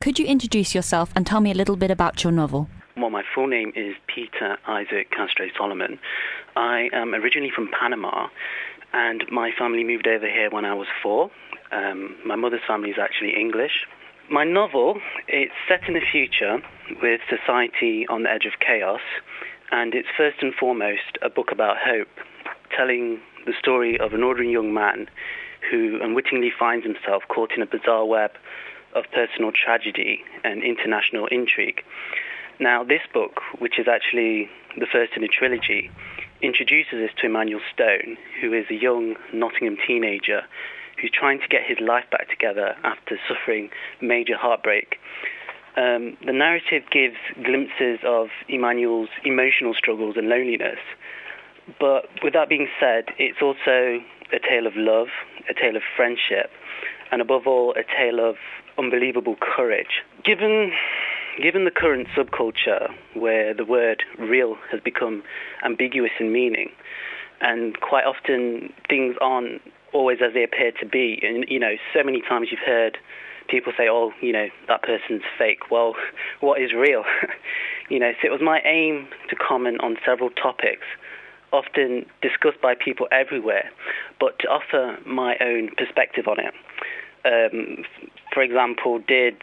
Could you introduce yourself and tell me a little bit about your novel? Well, my full name is Peter Isaac Castro Solomon. I am originally from Panama, and my family moved over here when I was 4. My mother's family is actually English. My novel, it's set in the future with society on the edge of chaos, and it's first and foremost a book about hope, telling the story of an ordinary young man who unwittingly finds himself caught in a bizarre web of personal tragedy and international intrigue. Now, this book, which is actually the first in a trilogy, introduces us to Emanuel Stone, who is a young Nottingham teenager who's trying to get his life back together after suffering major heartbreak. The narrative gives glimpses of Emanuel's emotional struggles and loneliness, but with that being said, it's also a tale of love, a tale of friendship, and above all, a tale of unbelievable courage. Given the current subculture where the word real has become ambiguous in meaning, and quite often things aren't always as they appear to be, and so many times you've heard people say, oh, that person's fake. Well, what is real? So it was my aim to comment on several topics, often discussed by people everywhere, but to offer my own perspective on it. For example, did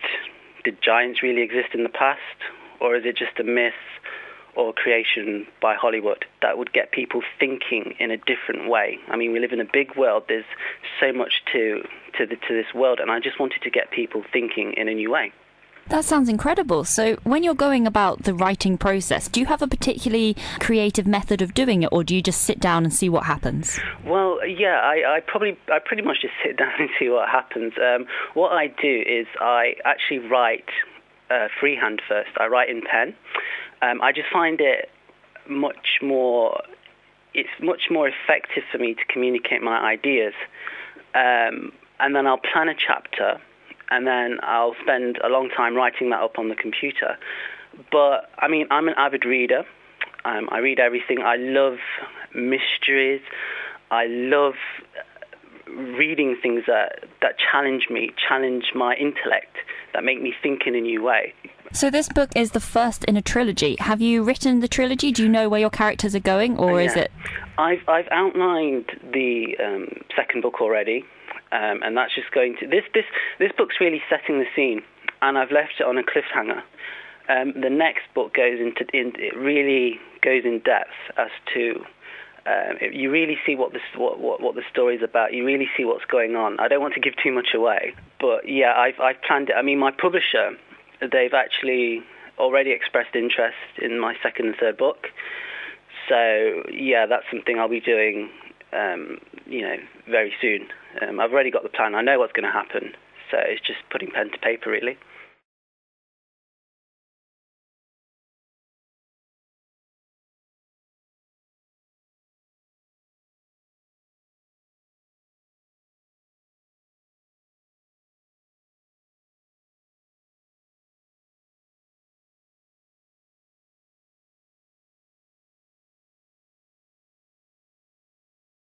giants really exist in the past, or is it just a myth or creation by Hollywood that would get people thinking in a different way? I mean, we live in a big world. There's so much to this world, and I just wanted to get people thinking in a new way. That sounds incredible. So when you're going about the writing process, do you have a particularly creative method of doing it, or do you just sit down and see what happens? Well, yeah, I pretty much just sit down and see what happens. What I do is I actually write freehand first. I write in pen. I just find it much more effective for me to communicate my ideas. And then I'll plan a chapter, and then I'll spend a long time writing that up on the computer. But, I mean, I'm an avid reader. I read everything. I love mysteries. I love reading things that challenge me, challenge my intellect, that make me think in a new way. So this book is the first in a trilogy. Have you written the trilogy? Do you know where your characters are going, or is it... I've outlined the second book already. And that's just going to... This book's really setting the scene, and I've left it on a cliffhanger. The next book it really goes in depth as to... you really see what the story's about. You really see what's going on. I don't want to give too much away, but yeah, I've planned it. I mean, my publisher, they've actually already expressed interest in my second and third book. So yeah, that's something I'll be doing, very soon. I've already got the plan. I know what's going to happen. So it's just putting pen to paper, really.